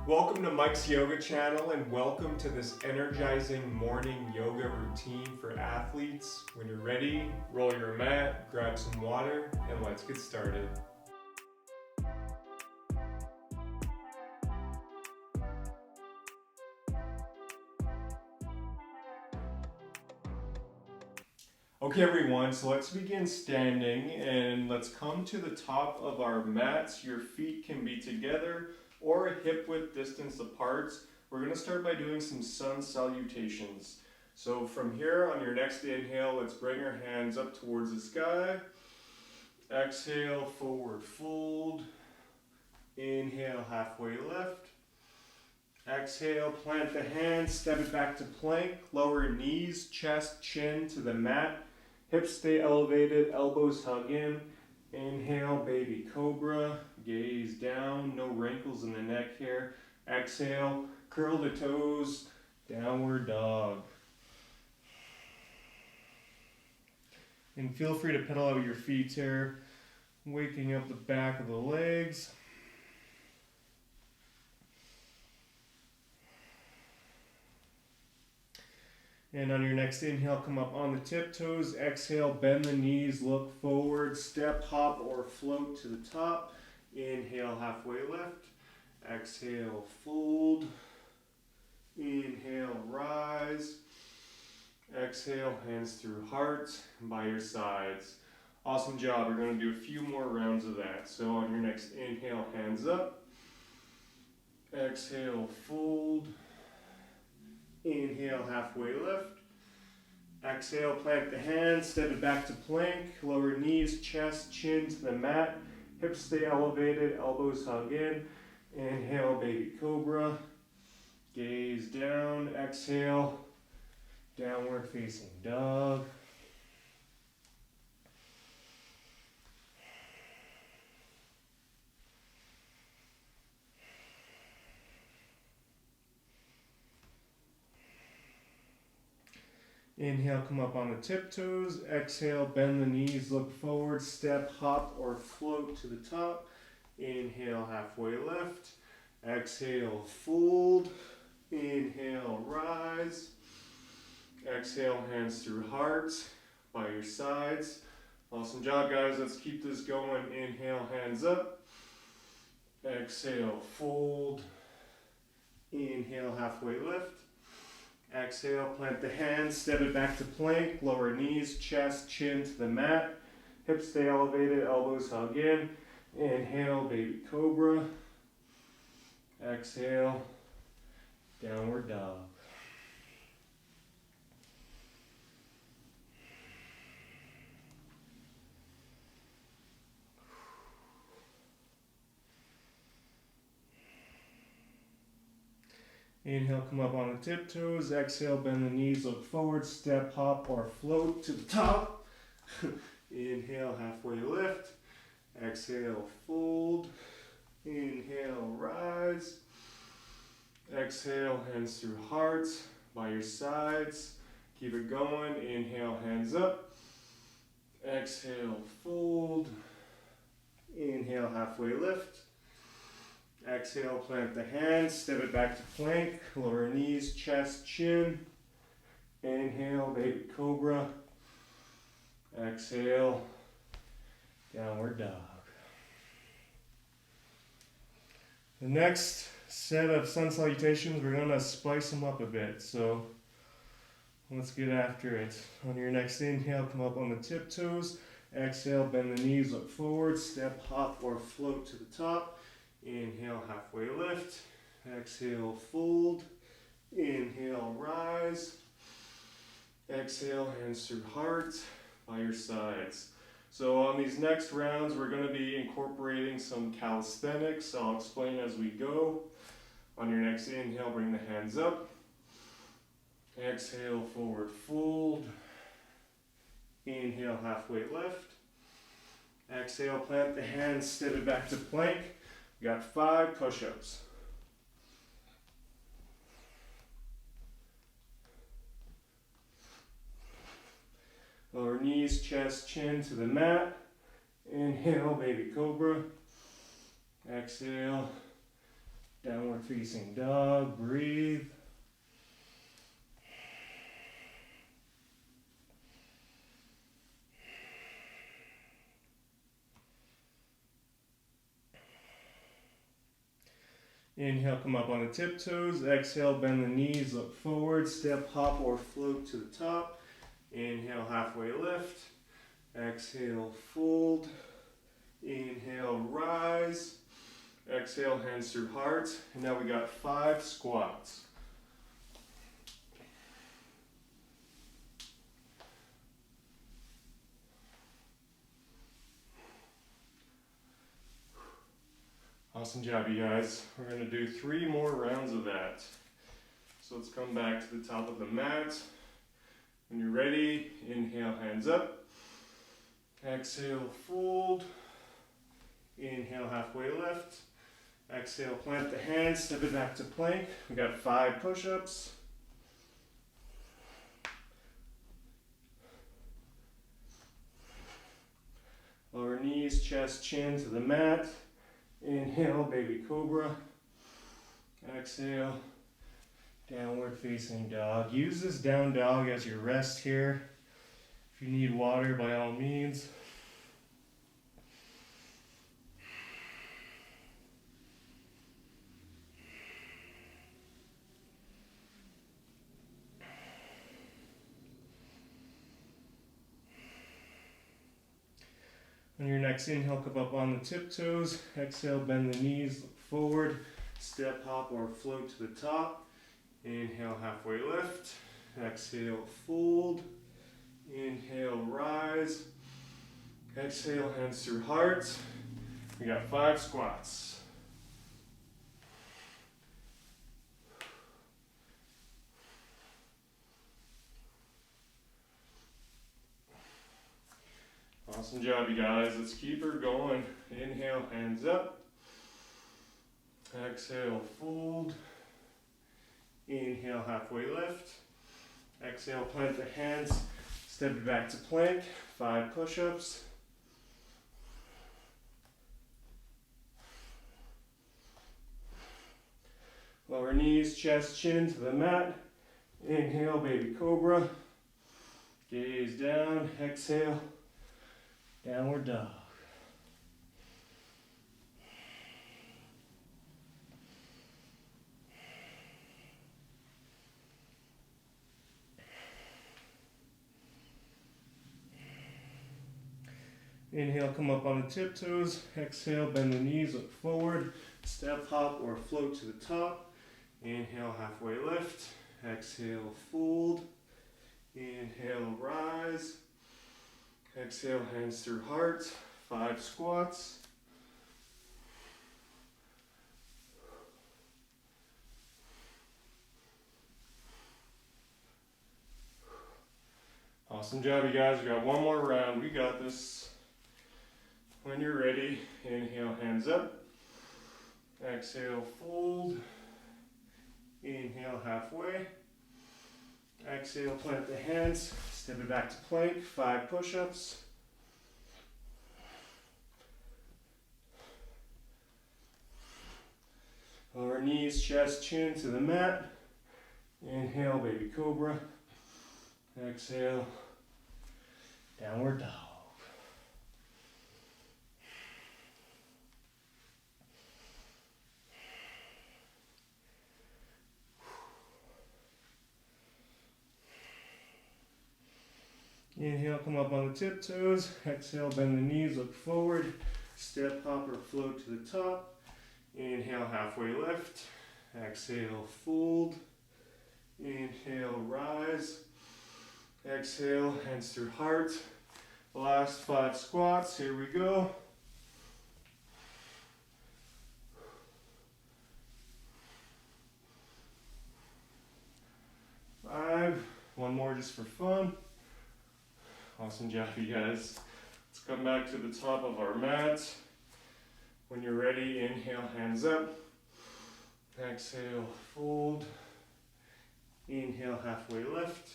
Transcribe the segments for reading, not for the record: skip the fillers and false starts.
Welcome to Mike's Yoga channel and welcome to this energizing morning yoga routine for athletes. When you're ready, roll your mat, grab some water, and let's get started. Okay everyone, so let's begin standing and let's come to the top of our mats. Your feet can be together or hip width distance apart. We're going to start by doing some sun salutations. So from here on your next inhale, let's bring our hands up towards the sky. Exhale, forward fold. Inhale, halfway lift. Exhale, plant the hands, step it back to plank. Lower knees, chest, chin to the mat. Hips stay elevated, elbows hug in. Inhale, baby cobra, gaze down, no wrinkles in the neck here. Exhale, curl the toes, downward dog. And feel free to pedal out your feet here, waking up the back of the legs. And on your next inhale, come up on the tiptoes. Exhale, bend the knees, look forward, step, hop, or float to the top. Inhale, halfway lift. Exhale, fold. Inhale, rise. Exhale, hands through heart and by your sides. Awesome job. We're going to do a few more rounds of that. So on your next inhale, hands up. Exhale, fold. Inhale, halfway lift. Exhale, plant the hands, step it back to plank. Lower knees, chest, chin to the mat. Hips stay elevated, elbows hug in. Inhale, baby cobra. Gaze down. Exhale, downward facing dog. Inhale, come up on the tiptoes. Exhale, bend the knees, look forward, step, hop, or float to the top. Inhale, halfway lift. Exhale, fold. Inhale, rise. Exhale, hands through heart by your sides. Awesome job, guys. Let's keep this going. Inhale, hands up. Exhale, fold. Inhale, halfway lift. Exhale, plant the hands, step it back to plank, lower knees, chest, chin to the mat. Hips stay elevated, elbows hug in. Inhale, baby cobra. Exhale, downward dog. Inhale, come up on the tiptoes. Exhale, bend the knees, look forward, step, hop, or float to the top. Inhale, halfway lift. Exhale, fold. Inhale, rise. Exhale, hands through heart by your sides. Keep it going. Inhale, hands up. Exhale, fold. Inhale, halfway lift. Exhale, plant the hands, step it back to plank, lower knees, chest, chin. Inhale, baby cobra. Exhale, downward dog. The next set of sun salutations, we're going to spice them up a bit. So let's get after it. On your next inhale, come up on the tiptoes. Exhale, bend the knees, look forward, step, hop, or float to the top. Inhale, halfway lift. Exhale, fold. Inhale, rise. Exhale, hands through heart by your sides. So on these next rounds, we're going to be incorporating some calisthenics. I'll explain as we go. On your next inhale, bring the hands up. Exhale, forward fold. Inhale, halfway lift. Exhale, plant the hands, step it back to plank. We got 5 push-ups. Lower knees, chest, chin to the mat. Inhale, baby cobra. Exhale, Downward facing dog, breathe. Inhale, come up on the tiptoes. Exhale, bend the knees, look forward, step, hop, or float to the top. Inhale, halfway lift. Exhale, fold. Inhale, rise. Exhale, hands through heart. And now we got 5 squats. Awesome job, you guys. We're going to do 3 more rounds of that. So let's come back to the top of the mat. When you're ready, inhale, hands up. Exhale, fold. Inhale, halfway lift. Exhale, plant the hands, step it back to plank. We got 5 push-ups. Lower knees, chest, chin to the mat. Inhale, baby cobra. Exhale, downward facing dog. Use this down dog as your rest here. If you need water, by all means. On your next inhale, come up on the tiptoes. Exhale, bend the knees, look forward. Step, hop, or float to the top. Inhale, halfway lift. Exhale, fold. Inhale, rise. Exhale, hands through heart. We got 5 squats. Awesome job, you guys. Let's keep her going. Inhale, hands up. Exhale, fold. Inhale, halfway lift. Exhale, plant the hands. Step it back to plank. 5 push-ups. Lower knees, chest, chin to the mat. Inhale, baby cobra. Gaze down. Exhale. Downward dog. Inhale, come up on the tiptoes. Exhale, bend the knees, look forward. Step, hop, or float to the top. Inhale, halfway lift. Exhale, fold. Inhale, rise. Exhale, hands through heart. 5 squats. Awesome job, you guys. We got 1 more round. We got this. When you're ready, inhale, hands up. Exhale, fold. Inhale, halfway. Exhale, plant the hands. Step it back to plank. 5 push-ups. Lower knees, chest, chin to the mat. Inhale, baby cobra. Exhale, downward dog. Inhale, come up on the tiptoes. Exhale, bend the knees, look forward. Step, hop, or float to the top. Inhale, halfway lift. Exhale, fold. Inhale, rise. Exhale, hands through heart. Last 5 squats. Here we go. 5. 1 more just for fun. Awesome job, you guys. Let's come back to the top of our mat. When you're ready, inhale, hands up. Exhale, fold. Inhale, halfway lift.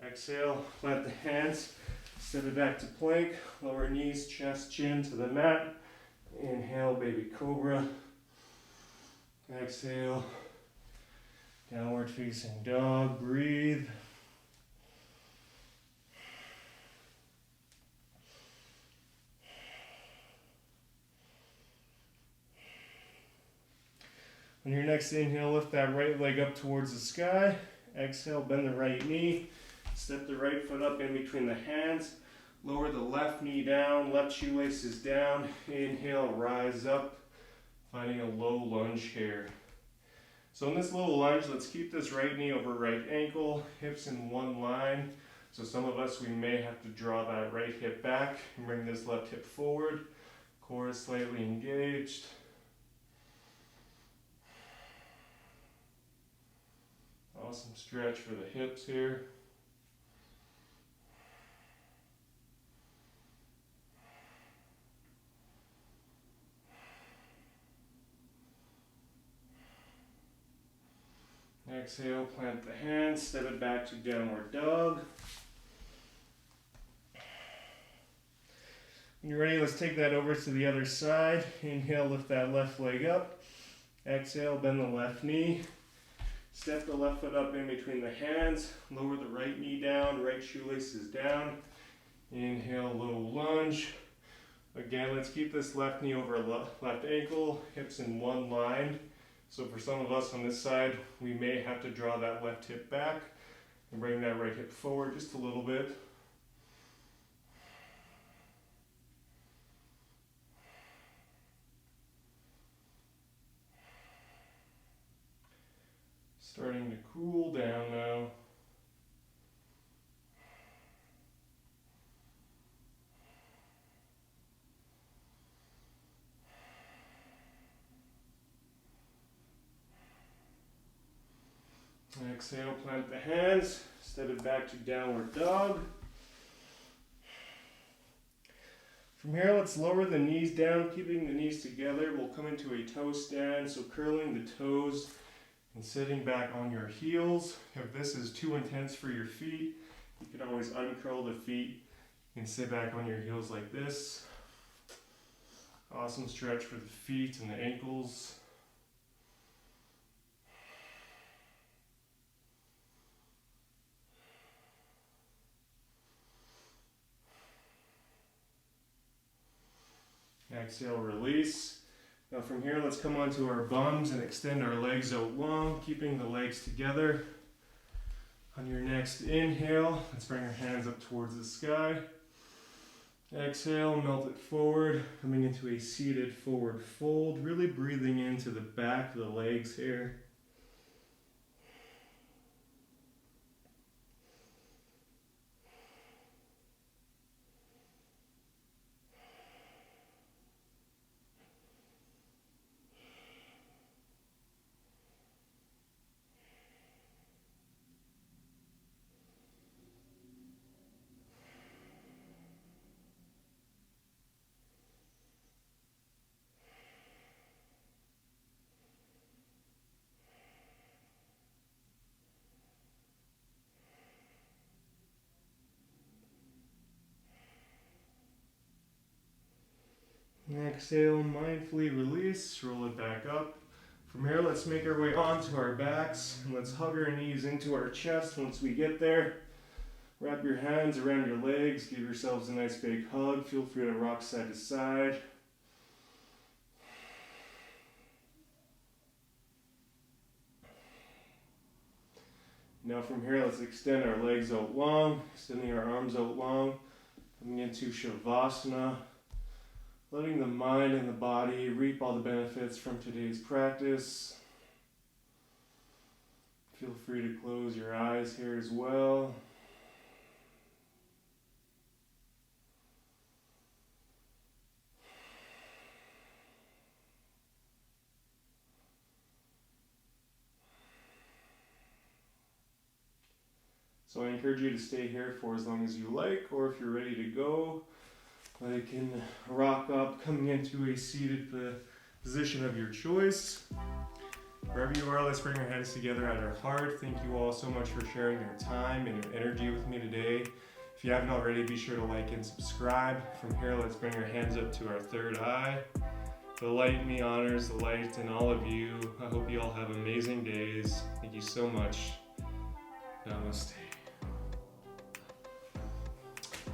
Exhale, plant the hands. Step it back to plank. Lower knees, chest, chin to the mat. Inhale, baby cobra. Exhale, downward facing dog, breathe. On your next inhale, lift that right leg up towards the sky. Exhale, bend the right knee. Step the right foot up in between the hands. Lower the left knee down, left shoelace is down. Inhale, rise up, finding a low lunge here. So in this low lunge, let's keep this right knee over right ankle, hips in one line. So some of us, we may have to draw that right hip back and bring this left hip forward. Core is slightly engaged. Awesome stretch for the hips here. Exhale, plant the hands, step it back to downward dog. When you're ready, let's take that over to the other side. Inhale, lift that left leg up. Exhale, bend the left knee. Step the left foot up in between the hands. Lower the right knee down, right shoelace is down. Inhale, low lunge. Again, let's keep this left knee over left ankle, hips in one line. So for some of us on this side, we may have to draw that left hip back and bring that right hip forward just a little bit. Starting to cool down now. Exhale, plant the hands, step it back to downward dog. From here, let's lower the knees down, keeping the knees together. We'll come into a toe stand, so curling the toes and sitting back on your heels. If this is too intense for your feet, you can always uncurl the feet and sit back on your heels like this. Awesome stretch for the feet and the ankles. Exhale, release. Now from here, let's come onto our bums and extend our legs out long, keeping the legs together. On your next inhale, let's bring our hands up towards the sky. Exhale, melt it forward, coming into a seated forward fold, really breathing into the back of the legs here. Exhale, mindfully release, roll it back up. From here, let's make our way onto our backs, and let's hug our knees into our chest once we get there. Wrap your hands around your legs, give yourselves a nice big hug. Feel free to rock side to side. Now from here, let's extend our legs out long, extending our arms out long, coming into Shavasana. Letting the mind and the body reap all the benefits from today's practice. Feel free to close your eyes here as well. So I encourage you to stay here for as long as you like, or if you're ready to go, you can rock up, coming into a seated position of your choice. Wherever you are, let's bring our hands together at our heart. Thank you all so much for sharing your time and your energy with me today. If you haven't already, be sure to like and subscribe. From here, let's bring our hands up to our third eye. The light in me honors the light in all of you. I hope you all have amazing days. Thank you so much. Namaste.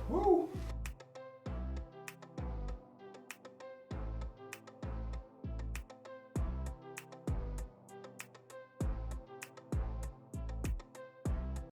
Woo!